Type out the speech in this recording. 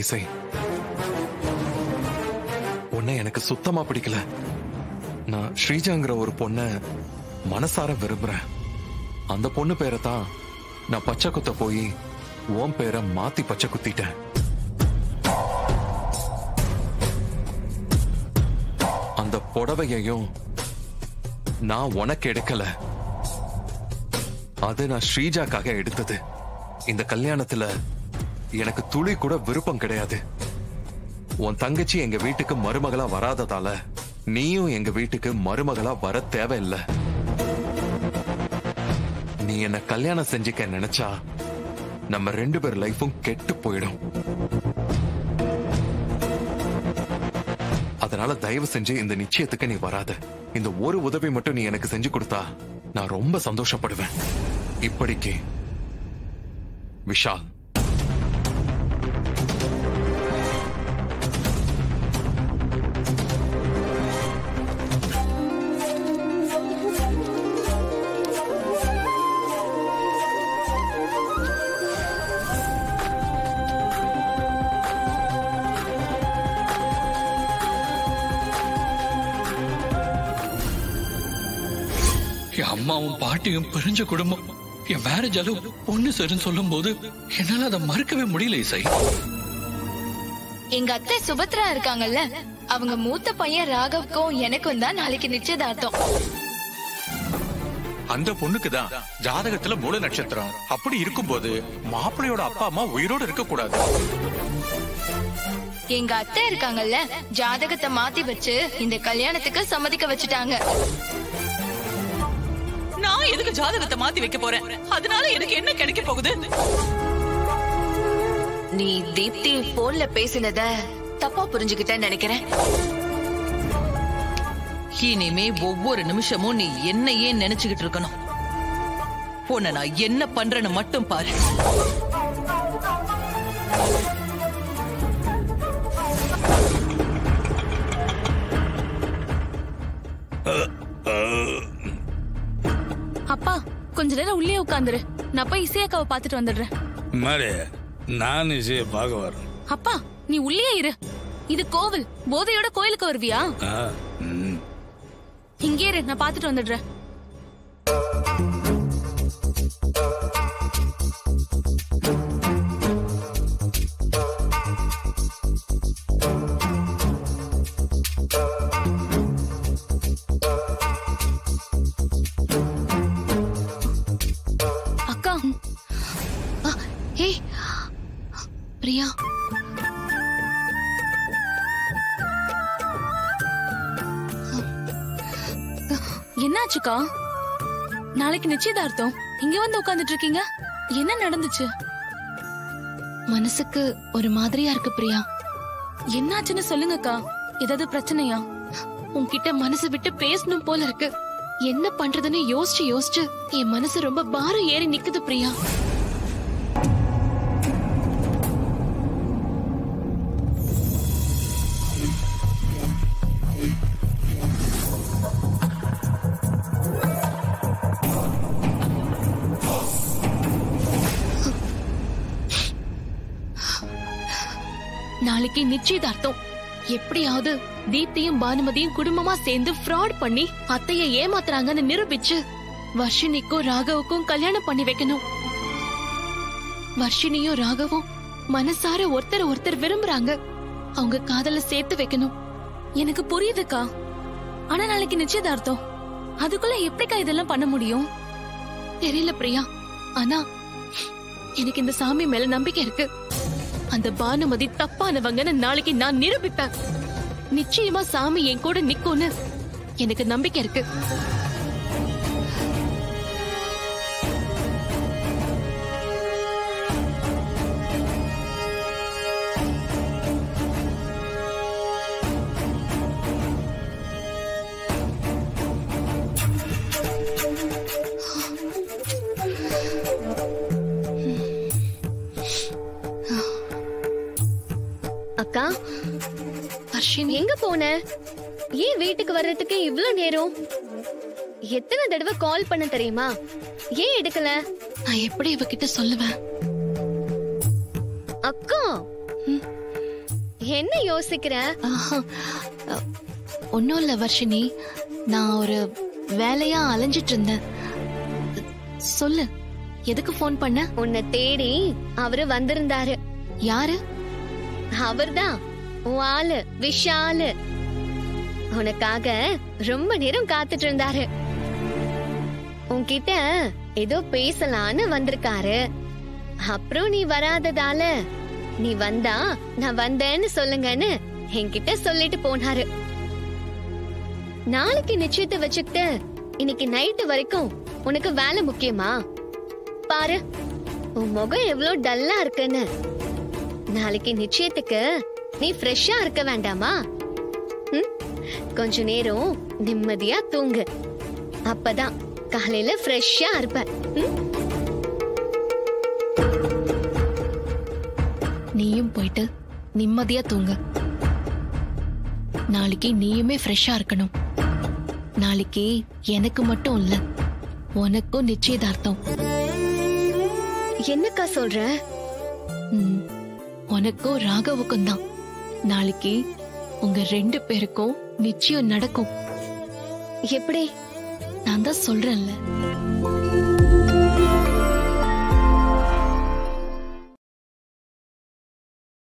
இசை, உன்னை எனக்கு சுத்தமா பிடிக்கல. நான் ஸ்ரீஜாங்கிற ஒரு பொண்ண மனசார விரும்புறேன். அந்த பொண்ணு பேரை தான் நான் பச்சை குத்த போய் உன் பேரை மாத்தி பச்சை குத்திட்டேன். அந்த புடவையையும் நான் உனக்கு எடுக்கல, அது நான் ஸ்ரீஜாக்காக எடுத்தது. இந்த கல்யாணத்துல எனக்கு துளி கூட விருப்பம் கிடையாது. உன் தங்கச்சி எங்க வீட்டுக்கு மருமகளா வராததால நீயும் எங்க வீட்டுக்கு மருமகளா வர தேவையில்லை. நீ என்ன கல்யாணம் செஞ்சுக்க நினைச்சா நம்ம 2 பேர் லைஃபும் கெட்டு போயிடும். அதனால தயவு செஞ்சு இந்த நிச்சயத்துக்கு நீ வராத. இந்த ஒரு உதவி மட்டும் நீ எனக்கு செஞ்சு கொடுத்தா நான் ரொம்ப சந்தோஷப்படுவேன். இப்படிக்கு விஷால். என் அம்மாவும் பாட்டியும் பிரிஞ்ச குடும்பம் என் மேரேஜ் அளவு பொண்ணு சரின்னு சொல்லும் போது என்னால அதை மறுக்கவே முடியல இசை. எங்க அத்தை சுபத்ரா இருக்காங்கல்ல, அவங்க மூத்த பையன் ராகவுக்கும் எனக்கும் தான் நாளைக்கு நிச்சயதார்த்தம். அந்த பொண்ணுக்கு தான் ஜாதகத்துல மூல நட்சத்திரம். அப்படி இருக்கும்போது மாப்பிள்ளையோட அப்பா அம்மா உயிரோடு இருக்க கூடாது. எங்க அத்தை இருக்காங்கல்ல, ஜாதகத்தை மாத்தி வச்சு இந்த கல்யாணத்துக்கு சம்மதிக்க வச்சுட்டாங்க. நான் எதுக்கு ஜாதகத்தை மாத்தி வைக்க போறேன்? அதனால எனக்கு என்ன கிடைக்க போகுது? நீ தீப்தி போன்ல பேசினத தப்பா புரிஞ்சுக்கிட்டேன்னு நினைக்கிறேன். இனிமே ஒவ்வொரு நிமிஷமும் நீ என்னையே நினைச்சுக்கிட்டு இருக்கணும். உன்னை நான் என்ன பண்றேன்னு மட்டும் பாரு. அப்பா கொஞ்ச நேரம் உள்ளே உட்காந்துரு, நான் போய் இசையக்காவை பாத்துட்டு வந்துடுறேன். மாரே, நான் இசையை பார்க்க வரேன். அப்பா நீ உள்ளே இரு, இது கோவில். போதையோட கோயிலுக்கு வருவியா? இங்கே இரு, நான் பாத்துட்டு வந்துடுறேன். அக்கா, பிரியா, என்னாச்சுக்கா? நாளைக்கு நிச்சயதார்த்தம், இங்க வந்து உட்கார்ந்துட்டு இருக்கீங்க. என்ன நடந்துச்சு? மனசுக்கு ஒரு மாதிரியா இருக்கு பிரியா. என்னாச்சுன்னு சொல்லுங்கக்கா. ஏதாவது பிரச்சனையா? உன்கிட்ட மனசு விட்டு பேசணும் போல இருக்கு. என்ன பண்றதுன்னு யோசிச்சு யோசிச்சு என் மனசு ரொம்ப பாரம் ஏறி நிக்குது பிரியா. நாளைக்கு நிச்சயதார்த்தம். எப்படியாவது தீப்தியும் பானுமதியும் குடும்பமா சேர்ந்து ஃப்ராட் பண்ணி அத்தைய ஏமாத்துறாங்கன்னு நிரூபிச்சு வர்ஷினிக்கும் ராகவுக்கும் கல்யாணம் பண்ணி வைக்கணும். வர்ஷினியும் ராகவும் மனசார ஒருத்தர் விரும்புறாங்க. அவங்க காதல சேர்த்து வைக்கணும். எனக்கு புரியுதுக்கா, ஆனா நாளைக்கு நிச்சயதார்த்தம், அதுக்குள்ள எப்படிக்கா இதெல்லாம் பண்ண முடியும்? தெரியல பிரியா, ஆனா எனக்கு இந்த சாமி மேல நம்பிக்கை இருக்கு. அந்த பானுமதி தப்பானவங்கன்னு நாளைக்கு நான் நிரூபிப்பேன். நிச்சயமா சாமி என் கூட நிக்கும்னு எனக்கு நம்பிக்கை இருக்கு. அக்கா, வர்ஷினி எங்க போன? ஏன் வீட்டுக்கு வர்றதுக்கு இவ்ளோ நேரம்? எத்தனை தடவை கால் பண்ண தெரியுமா? ஏன் எடுக்கல? நான் எப்படி இவகிட்ட சொல்லுவேன்? அக்கா, என்ன யோசிக்கிற? ஒன்னும் இல்ல வர்ஷினி, நான் ஒரு வேலையா அலைஞ்சிட்டு இருந்தேன். சொல்லு, எதுக்கு போன் பண்ண? உன்னை தேடி அவரு வந்திருந்தாரு. யாரு? அவர்தான் உன் ஆளு விஷாலு. உனக்காக ரொம்ப நேரம் காத்துட்டு இருந்தாரு. உன்கிட்ட ஏதோ பேசலான்னு வந்திருக்காரு. அப்புறம் நீ வராததால நீ வந்தா நான் வந்தேன்னு சொல்லுங்கன்னு என்கிட்ட சொல்லிட்டு போனாரு. நாளைக்கு நிச்சயத்தை வச்சுக்கிட்டு இன்னைக்கு நைட்டு வரைக்கும் உனக்கு வேலை முக்கியமா? பாரு உன் முகம் எவ்வளவு டல்லா இருக்குன்னு. நாளைக்கு நிச்சயத்துக்கு நீ ஃப்ரெஷ்ஷா இருக்க வேண்டாமா? கொஞ்ச நேரம் நிம்மதியா தூங்கு. அப்பதான் காலையில ஃப்ரெஷ்ஷா இருப்ப. நீயும் போயிட்டு நிம்மதியா தூங்கு. நாளைக்கு நீயுமே ஃப்ரெஷ்ஷா இருக்கணும். நாளைக்கு எனக்கு மட்டும் இல்ல, உனக்கும் நிச்சயதார்த்தம். என்னக்கா சொல்ற? உனக்கும் ராகவுக்கும் தான். நாளைக்கு உங்க 2 பேருக்கும் நிச்சயம் நடக்கும். எப்படி? நான் தான் சொல்றேன்ல.